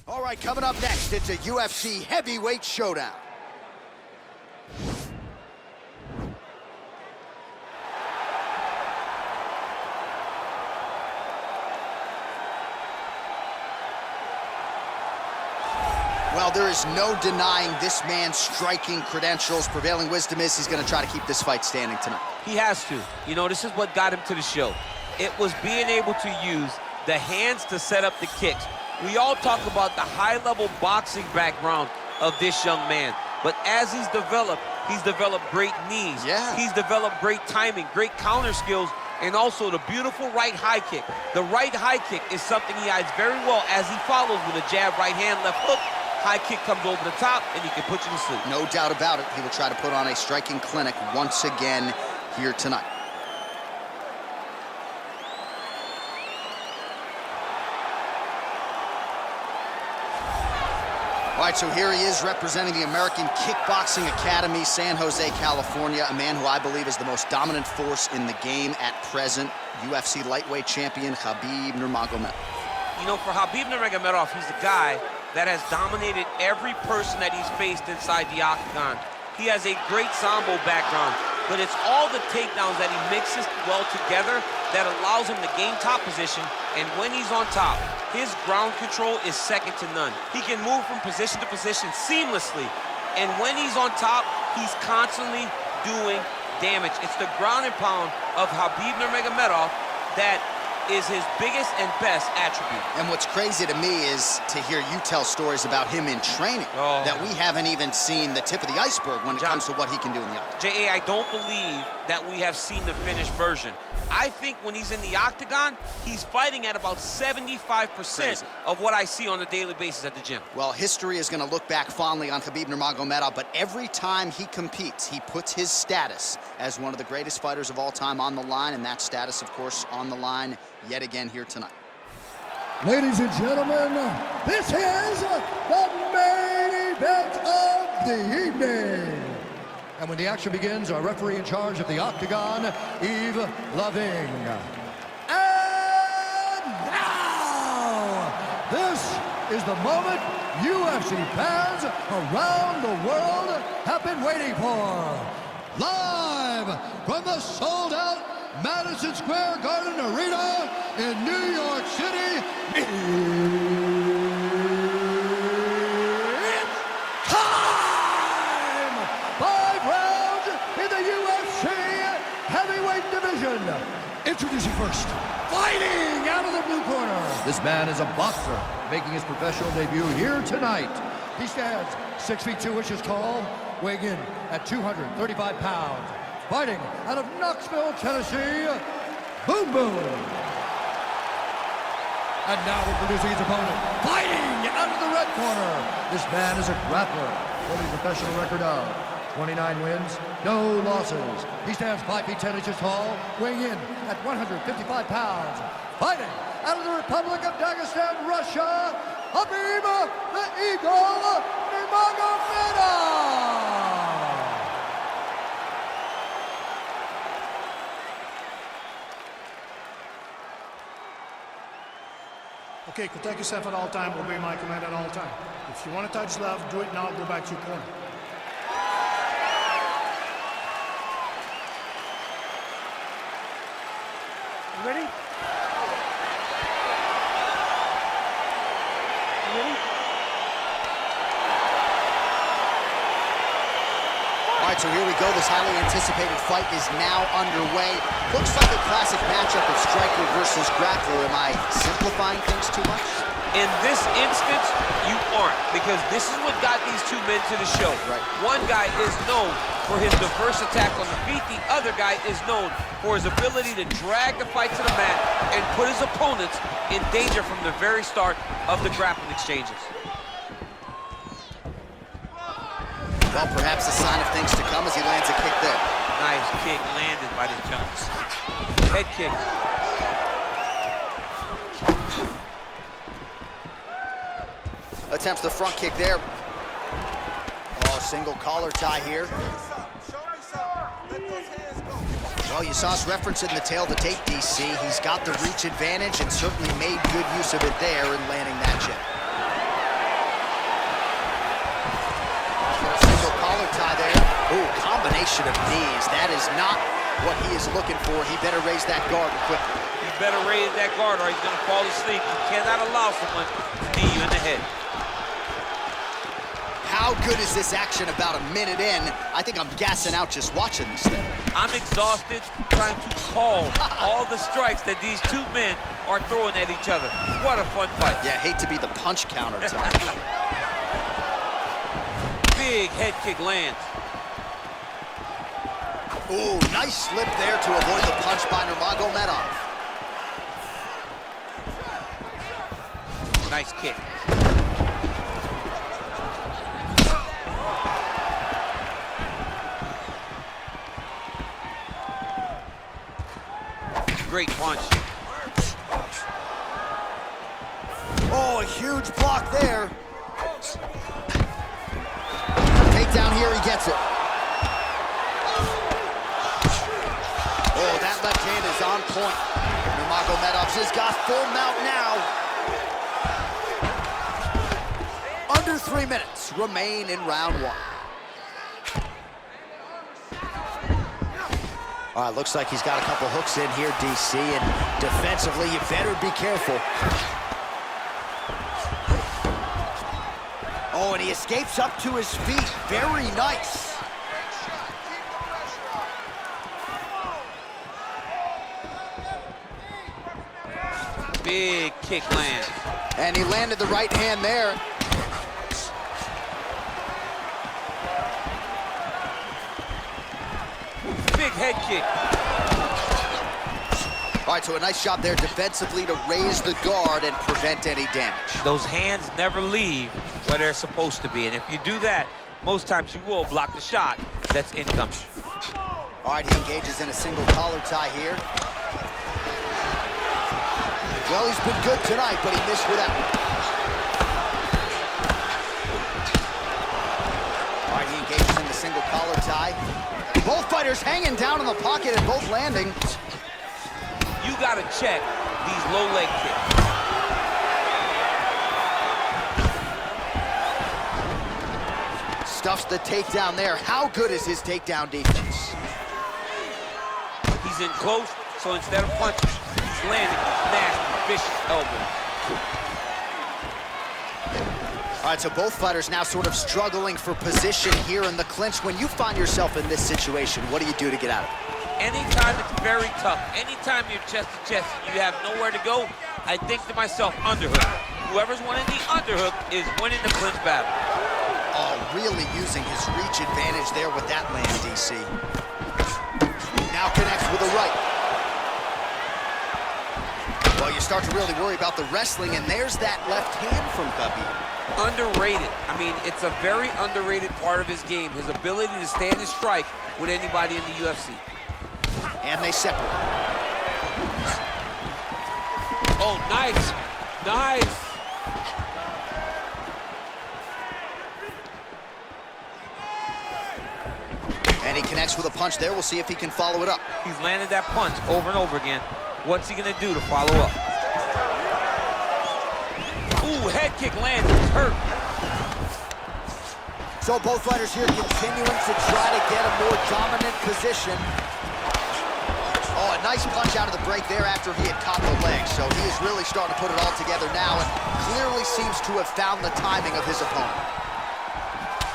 All right, coming up next, it's a UFC heavyweight showdown. Well, there is no denying this man's striking credentials. Prevailing wisdom is he's going to try to keep this fight standing tonight. He has to. You know, this is what got him to the show. It was being able to use the hands to set up the kicks. We all talk about the high-level boxing background of this young man. But as he's developed great knees. Yeah. He's developed great timing, great counter skills, and also the beautiful right high kick. The right high kick is something he hides very well as he follows with a jab, right hand, left hook. High kick comes over the top, and he can put you to sleep. No doubt about it. He will try to put on a striking clinic once again here tonight. All right, so here he is representing the American Kickboxing Academy, San Jose, California, a man who I believe is the most dominant force in the game at present, UFC lightweight champion Khabib Nurmagomedov. You know, for Khabib Nurmagomedov, he's the guy that has dominated every person that he's faced inside the octagon. He has a great sambo background, but it's all the takedowns that he mixes well together that allows him to gain top position, and when he's on top, his ground control is second to none. He can move from position to position seamlessly, and when he's on top, he's constantly doing damage. It's the ground and pound of Khabib Nurmagomedov that is his biggest and best attribute. And what's crazy to me is to hear you tell stories about him in training that we haven't even seen the tip of the iceberg when it comes to what he can do in the octagon. J.A., I don't believe that we have seen the finished version. I think when he's in the octagon, he's fighting at about 75% of what I see on a daily basis at the gym. Well, history is going to look back fondly on Khabib Nurmagomedov, but every time he competes, he puts his status as one of the greatest fighters of all time on the line, and that status, of course, on the line yet again here tonight. Ladies and gentlemen, this is the main event of the evening. And when the action begins, our referee in charge of the octagon, Yves Loving. And now, this is the moment UFC fans around the world have been waiting for. Live from the sold-out Madison Square Garden Arena in New York City, it's time! 5 rounds in the UFC heavyweight division. Introducing first, fighting out of the blue corner. This man is a boxer, making his professional debut here tonight. He stands 6 feet 2 inches tall, weighing in at 235 pounds. Fighting out of Knoxville, Tennessee, Boom Boom. And now introducing his opponent, fighting out of the red corner. This man is a grappler, holding a professional record of 29 wins, no losses. He stands 5 feet 10 inches tall, weighing in at 155 pounds. Fighting out of the Republic of Dagestan, Russia, Khabib the Eagle Nurmagomedov. Okay, protect yourself at all time, obey my command at all time. If you want to touch left, do it now, go back to your corner. You ready? You ready? All right, so here we go. This highly anticipated fight is now underway. Looks like a classic matchup of striker versus grappler. Am I simplifying things too much? In this instance, you aren't, because this is what got these two men to the show. Right. One guy is known for his diverse attack on the feet. The other guy is known for his ability to drag the fight to the mat and put his opponents in danger from the very start of the grappling exchanges. Well, perhaps a sign of things to come as he lands a kick there. Nice kick landed by the Jones. Head kick. Attempts the front kick there. Oh, single collar tie here. Well, you saw us reference it in the tail of the tape, DC. He's got the reach advantage and certainly made good use of it there in landing that jab. collar tie there. Ooh, combination of knees. That is not what he is looking for. He better raise that guard quickly. He better raise that guard or he's going to fall asleep. You cannot allow someone to knee you in the head. How good is this action about a minute in? I think I'm gassing out just watching this thing. I'm exhausted trying to call all the strikes that these two men are throwing at each other. What a fun fight. Yeah, hate to be the punch counter tonight. Big head kick lands. Ooh, nice slip there to avoid the punch by Nurmagomedov. Nice kick. Great punch. Oh, a huge block there. Takedown here, he gets it. Oh, that left hand is on point. Nurmagomedov has got full mount now. Under 3 minutes remain in round one. All right, looks like he's got a couple hooks in here, DC, and defensively, you better be careful. Oh, and he escapes up to his feet. Very nice. Big kick lands. And he landed the right hand there. Big head kick. All right, so a nice job there defensively to raise the guard and prevent any damage. Those hands never leave where they're supposed to be, and if you do that, most times you will block the shot that's incoming. All right, he engages in a single collar tie here. Well, he's been good tonight, but he missed with that one. All right, he engages in the single collar tie. Both fighters hanging down in the pocket and both landing. You got to check these low leg kicks. Stuffs the takedown there. How good is his takedown defense? He's in close, so instead of punching, he's landing nasty, vicious elbows. All right, so both fighters now sort of struggling for position here in the clinch. When you find yourself in this situation, what do you do to get out of it? Anytime it's very tough, anytime you're chest to chest, you have nowhere to go, I think to myself, underhook. Whoever's winning the underhook is winning the clinch battle. Oh, really using his reach advantage there with that land, DC. Now connects with a right. Well, you start to really worry about the wrestling, and there's that left hand from Khabib. Underrated. I mean, it's a very underrated part of his game, his ability to stand and strike with anybody in the UFC. And they separate. Oh, nice. Nice. And he connects with a punch there. We'll see if he can follow it up. He's landed that punch over and over again. What's he gonna do to follow up? Ooh, head kick lands. He's hurt. So both fighters here continuing to try to get a more dominant position. Oh, a nice punch out of the break there after he had caught the leg. So he is really starting to put it all together now and clearly seems to have found the timing of his opponent.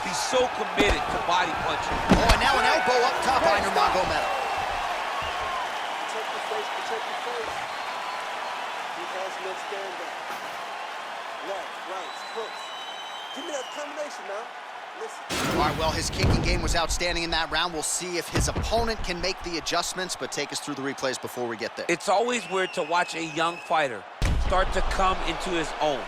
He's so committed to body punching. Oh, and now an elbow up top by Nurmagomedov. Protect your face, protect your face. He has no stand-up. Left, right, hooks. Give me that combination now. Listen. All right, well, his kicking game was outstanding in that round. We'll see if his opponent can make the adjustments, but take us through the replays before we get there. It's always weird to watch a young fighter start to come into his own.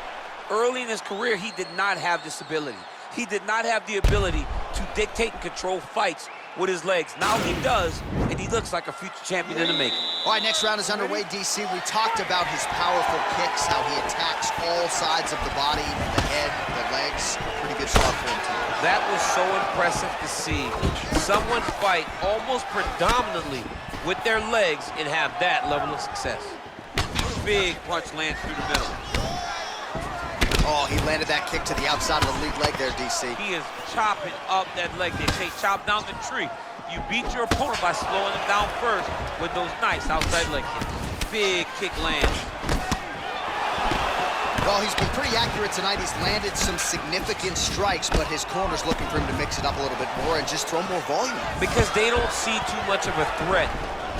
Early in his career, he did not have this ability. He did not have the ability to dictate and control fights with his legs. Now he does, and he looks like a future champion in the making. All right, next round is underway, DC. We talked about his powerful kicks, how he attacks all sides of the body, the head, the legs. Pretty good shot for him tonight. That was so impressive to see. Someone fight almost predominantly with their legs and have that level of success. Big punch lands through the middle. Oh, he landed that kick to the outside of the lead leg there, DC. He is chopping up that leg. They say chop down the tree. You beat your opponent by slowing him down first with those nice outside leg kicks. Big kick lands. Well, he's been pretty accurate tonight. He's landed some significant strikes, but his corner's looking for him to mix it up a little bit more and just throw more volume. Because they don't see too much of a threat.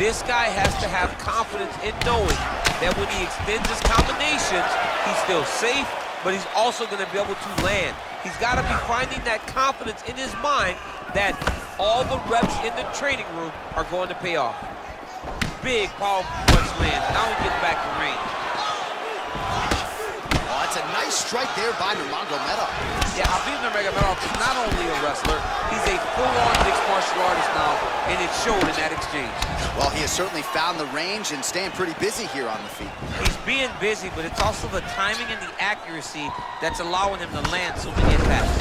This guy has to have confidence in knowing that when he extends his combinations, he's still safe, but he's also going to be able to land. He's got to be finding that confidence in his mind that all the reps in the training room are going to pay off. Big, powerful punch lands. Now he gets back to range. Oh, that's a nice strike there by Nurmagomedov. Yeah, Khabib Nurmagomedov is not only a wrestler, he's a full-on mixed martial artist now, and it showed in that exchange. Well, he has certainly found the range and staying pretty busy here on the feet. He's being busy, but it's also the timing and the accuracy that's allowing him to land so many impacts.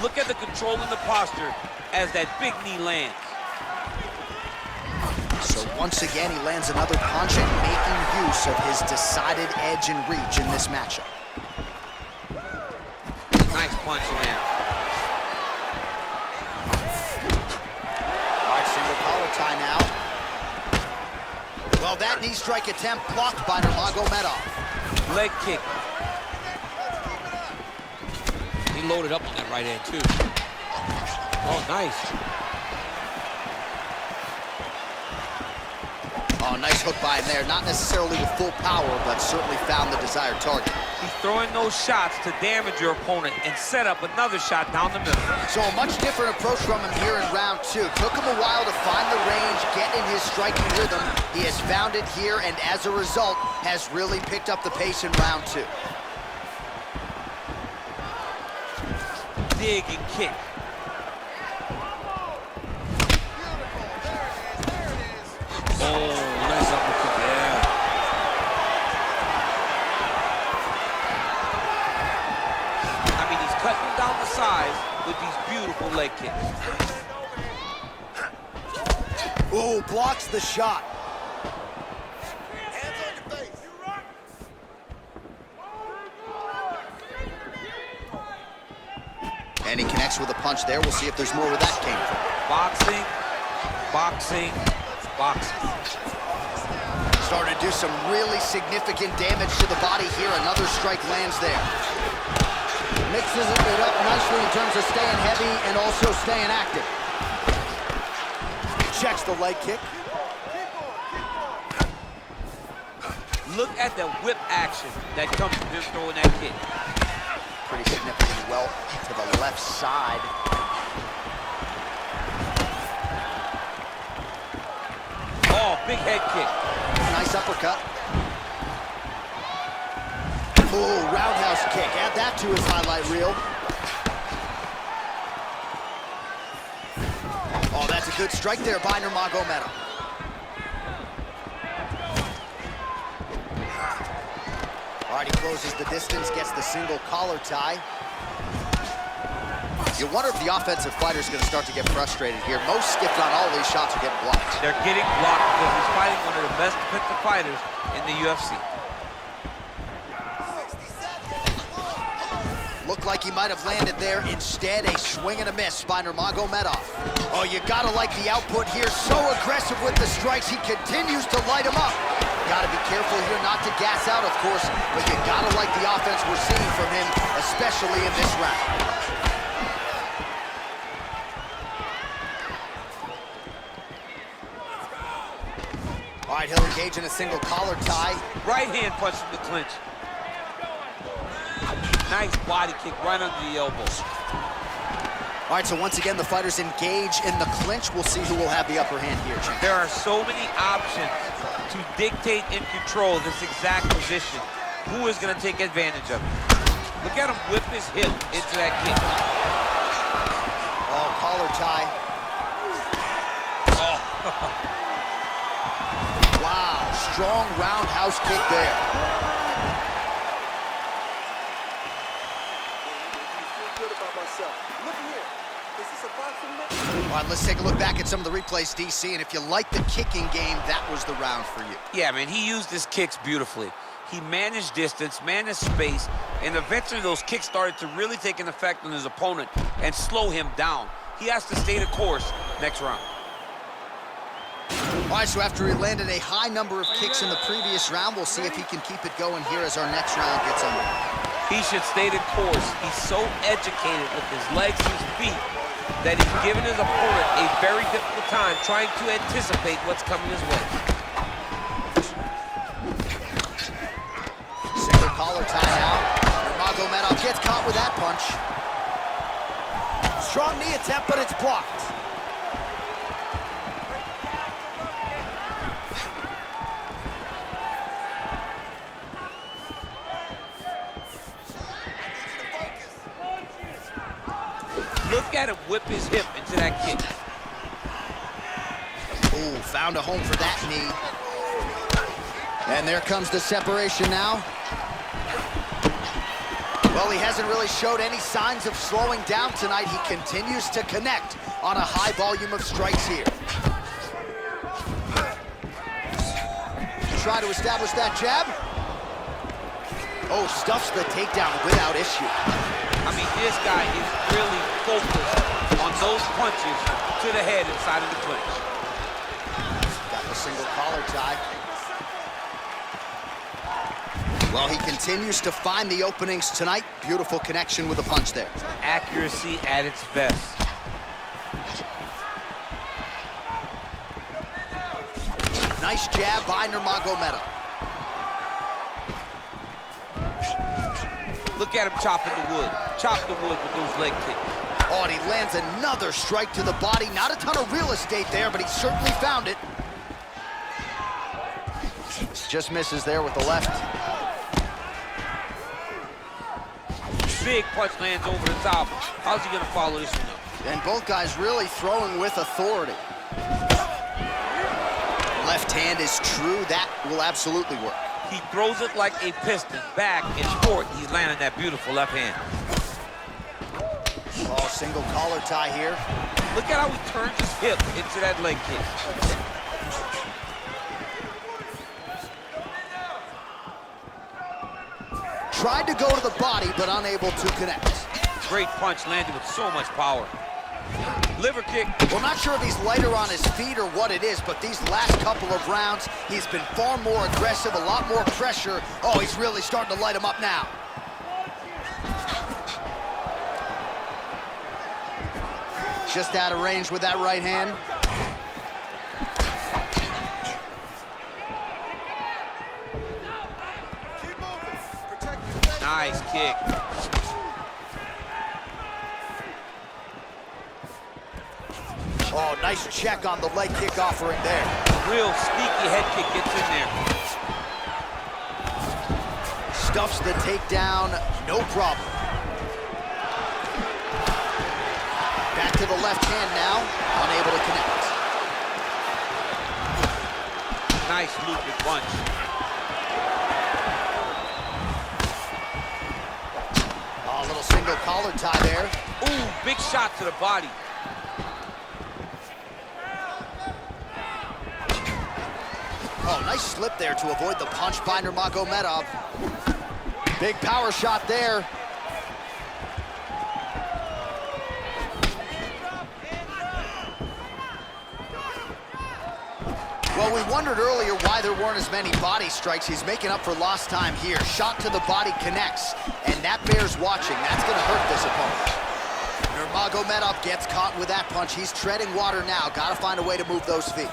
Look at the control and the posture as that big knee lands. So once again, he lands another punch and making use of his decided edge and reach in this matchup. Nice punch land. All right, single collar tie now. Well, that knee strike attempt blocked by Nurmagomedov. Leg kick. He loaded up on that right hand, too. Oh, nice. Oh, nice hook by him there. Not necessarily with full power, but certainly found the desired target. He's throwing those shots to damage your opponent and set up another shot down the middle. So a much different approach from him here in round two. Took him a while to find the range, get in his striking rhythm. He has found it here, and as a result, has really picked up the pace in round two. Dig and kick. Oh, nice uppercut, yeah. I mean, he's cutting down the size with these beautiful leg kicks. Ooh, blocks the shot. Hands on your face. And he connects with a punch there. We'll see if there's more where that came from. Boxing, boxing, boxing. Starting to do some really significant damage to the body here. Another strike lands there. Mixes it up nicely in terms of staying heavy and also staying active. Checks the leg kick. Look at the whip action that comes from him throwing that kick. Pretty significant welt to the left side. Oh, big head kick. Nice uppercut. Ooh, roundhouse kick. Add that to his highlight reel. Oh, that's a good strike there by Nurmagomedov. All right, he closes the distance, gets the single collar tie. You wonder if the offensive fighter is going to start to get frustrated here. Most, if not all, of these shots are getting blocked. They're getting blocked because he's fighting one of the best defensive fighters in the UFC. Looked like he might have landed there. Instead, a swing and a miss by Nurmagomedov. Oh, you gotta like the output here. So aggressive with the strikes. He continues to light him up. Gotta be careful here not to gas out, of course, but you gotta like the offense we're seeing from him, especially in this round. All right, he'll engage in a single collar tie. Right hand punch from the clinch. Nice body kick right under the elbows. All right, so once again, the fighters engage in the clinch. We'll see who will have the upper hand here, champ. There are so many options to dictate and control this exact position. Who is going to take advantage of it? Look at him whip his hip into that kick. Oh, collar tie. Oh. Wow, strong roundhouse kick there. I feel good about myself. Look here. Is this a boxing match? All right, let's take a look back at some of the replays, DC, and if you like the kicking game, that was the round for you. Yeah, man, he used his kicks beautifully. He managed distance, managed space, and eventually those kicks started to really take an effect on his opponent and slow him down. He has to stay the course next round. All right, so after he landed a high number of kicks in the previous round, we'll see if he can keep it going here as our next round gets underway. He should stay the course. He's so educated with his legs and his feet that he's given his opponent a very difficult time trying to anticipate what's coming his way. Single collar tie now. Nurmagomedov gets caught with that punch. Strong knee attempt, but it's blocked. Look at him whip his hip into that kick. Ooh, found a home for that knee. And there comes the separation now. Well, he hasn't really showed any signs of slowing down tonight. He continues to connect on a high volume of strikes here. Try to establish that jab. Oh, stuffs the takedown without issue. I mean, this guy is really focused on those punches to the head inside of the clinch. Got the single collar tie. Well, he continues to find the openings tonight. Beautiful connection with a punch there. Accuracy at its best. Nice jab by Nurmagomedov. Look at him chopping the wood. Chop the wood with those leg kicks. Oh, and he lands another strike to the body. Not a ton of real estate there, but he certainly found it. Just misses there with the left. Big punch lands over the top. How's he gonna follow this one up? And both guys really throwing with authority. Left hand is true. That will absolutely work. He throws it like a piston, back and forth. He's landing that beautiful left hand. Oh, single collar tie here. Look at how he turns his hip into that leg kick. Tried to go to the body, but unable to connect. Great punch landed with so much power. Liver kick. Well, not sure if he's lighter on his feet or what it is, but these last couple of rounds, he's been far more aggressive, a lot more pressure. Oh, he's really starting to light him up now. Just out of range with that right hand. Nice kick. Oh, nice check on the leg kick offering there. Real sneaky head kick gets in there. Stuffs the takedown, no problem. Back to the left hand now, unable to connect. Nice looping punch. Oh, a little single collar tie there. Ooh, big shot to the body. Oh, nice slip there to avoid the punch by Nurmagomedov. Big power shot there. Well, we wondered earlier why there weren't as many body strikes. He's making up for lost time here. Shot to the body connects, and that bears watching. That's going to hurt this opponent. Nurmagomedov gets caught with that punch. He's treading water now. Got to find a way to move those feet.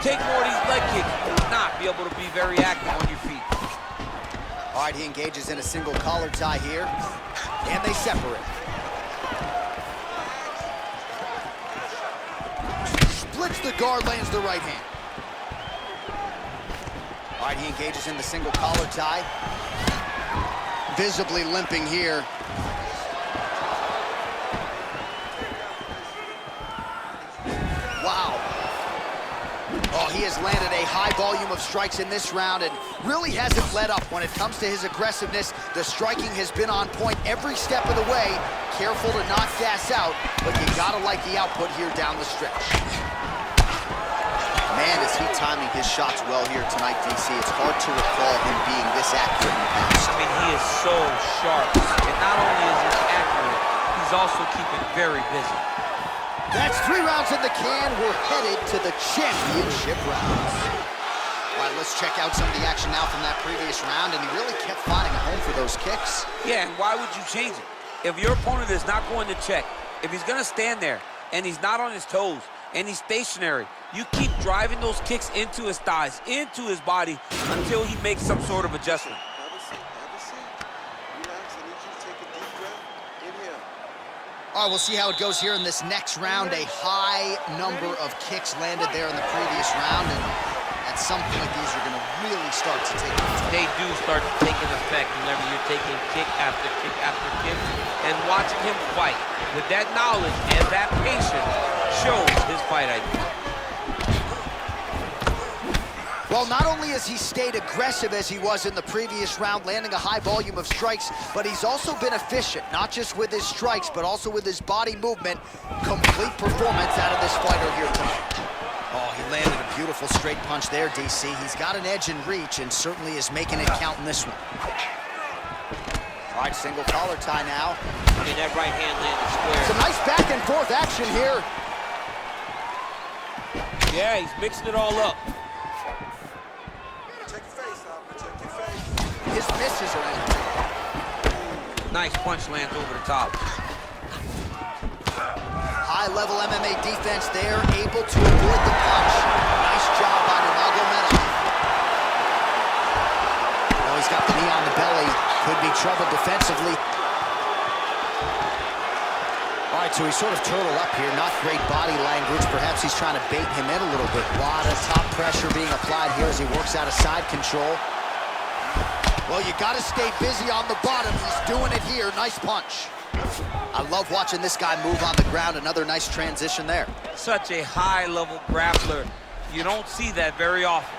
Take more of these leg kicks, you will not be able to be very active on your feet. All right, he engages in a single collar tie here, and they separate. Splits the guard, lands the right hand. All right, he engages in the single collar tie. Visibly limping here. Wow. Oh, Oh, he has landed a high volume of strikes in this round and really hasn't let up when it comes to his aggressiveness. The striking has been on point every step of the way. Careful to not gas out, but you gotta like the output here down the stretch. Man, is he timing his shots well here tonight, DC. It's hard to recall him being this accurate in the past. I mean, he is so sharp. And not only is he accurate, he's also keeping very busy. That's 3 rounds in the can. We're headed to the championship rounds. All right, let's check out some of the action now from that previous round, and he really kept finding a home for those kicks. Yeah, and why would you change it? If your opponent is not going to check, if he's going to stand there and he's not on his toes and he's stationary, you keep driving those kicks into his thighs, into his body, until he makes some sort of adjustment. Have a seat. Have a seat. Relax. I need you to take a deep breath. Inhale. All right, we'll see how it goes here in this next round. A high number of kicks landed there in the previous round, and at some point, these are going to really start to take effect. They do start to take an effect whenever you're taking kick after kick after kick, and watching him fight with that knowledge and that patience shows his fight IQ. Well, not only has he stayed aggressive as he was in the previous round, landing a high volume of strikes, but he's also been efficient, not just with his strikes, but also with his body movement. Complete performance out of this fighter here tonight. Oh, he landed a beautiful straight punch there, DC. He's got an edge in reach and certainly is making it count in this one. All right, single collar tie now. I mean, that right hand landed square. Some nice back and forth action here. Yeah, he's mixing it all up. Protect your face, Al. Protect your face. His misses are in. Nice punch lands over the top. High-level MMA defense there, able to avoid the punch. Nice job by Nurmagomedov. Oh, he's got the knee on the belly. Could be trouble defensively. All right, so he's sort of turtled up here. Not great body language. Perhaps he's trying to bait him in a little bit. A lot of top pressure being applied here as he works out of side control. Well, you got to stay busy on the bottom. He's doing it here. Nice punch. I love watching this guy move on the ground. Another nice transition there. Such a high-level grappler. You don't see that very often.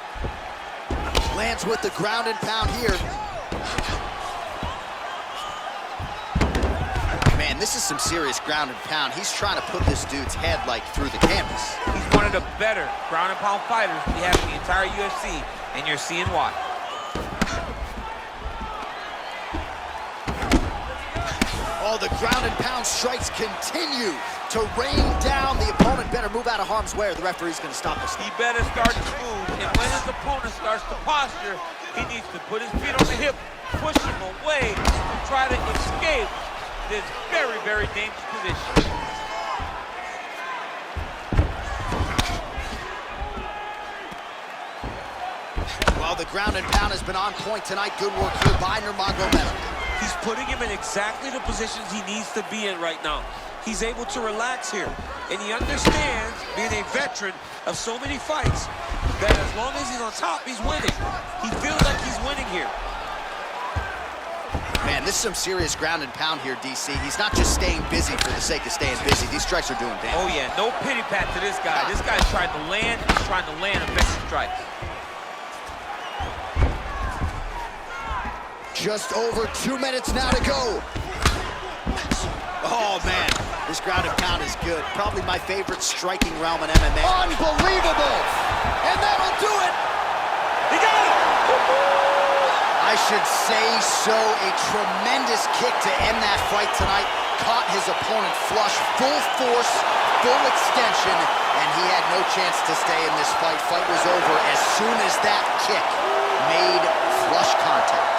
Lands with the ground and pound here. Man, this is some serious ground and pound. He's trying to put this dude's head, like, through the canvas. He's one of the better ground and pound fighters we have in the entire UFC, and you're seeing why. Oh, the ground and pound strikes continue to rain down. The opponent better move out of harm's way or the referee's going to stop this. He better start to move, and when his opponent starts to posture, he needs to put his feet on the hip, push him away, and try to escape this very, very dangerous position. Well, the ground and pound has been on point tonight. Good work here by Nurmagomedov. He's putting him in exactly the positions he needs to be in right now. He's able to relax here, and he understands, being a veteran of so many fights, that as long as he's on top, he's winning. He feels like he's winning here. Man, this is some serious ground and pound here, DC. He's not just staying busy for the sake of staying busy. These strikes are doing damage. Oh, yeah, no pity pat to this guy. This guy's trying to land, he's trying to land effective strikes. Just over 2 minutes now to go. Oh, man, this ground and pound is good. Probably my favorite striking realm in MMA. Unbelievable! And that'll do it! He got it! I should say so. A tremendous kick to end that fight tonight. Caught his opponent flush, full force, full extension, and he had no chance to stay in this fight. Fight was over as soon as that kick made flush contact.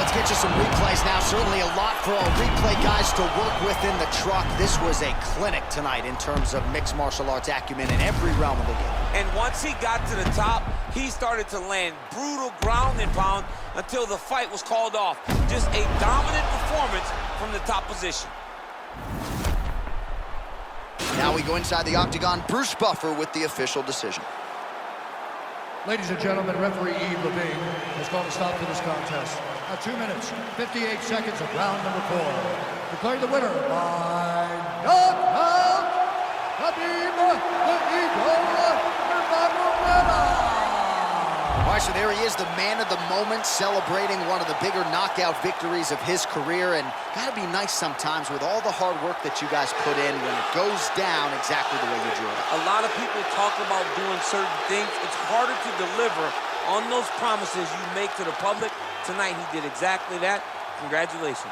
Let's get you some replays now. Certainly a lot for our replay guys to work with in the truck. This was a clinic tonight in terms of mixed martial arts acumen in every realm of the game. And once he got to the top, he started to land brutal ground and pound until the fight was called off. Just a dominant performance from the top position. Now we go inside the octagon. Bruce Buffer with the official decision. Ladies and gentlemen, referee Yves Levine has called a stop to this contest Now 2 minutes, 58 seconds of round number 4. Declared the winner by knockout, Khabib the Eagle Nurmagomedov. All right, so there he is, the man of the moment, celebrating one of the bigger knockout victories of his career. And gotta be nice sometimes with all the hard work that you guys put in when it goes down exactly the way you drew it. A lot of people talk about doing certain things. It's harder to deliver on those promises you make to the public. Tonight, he did exactly that. Congratulations.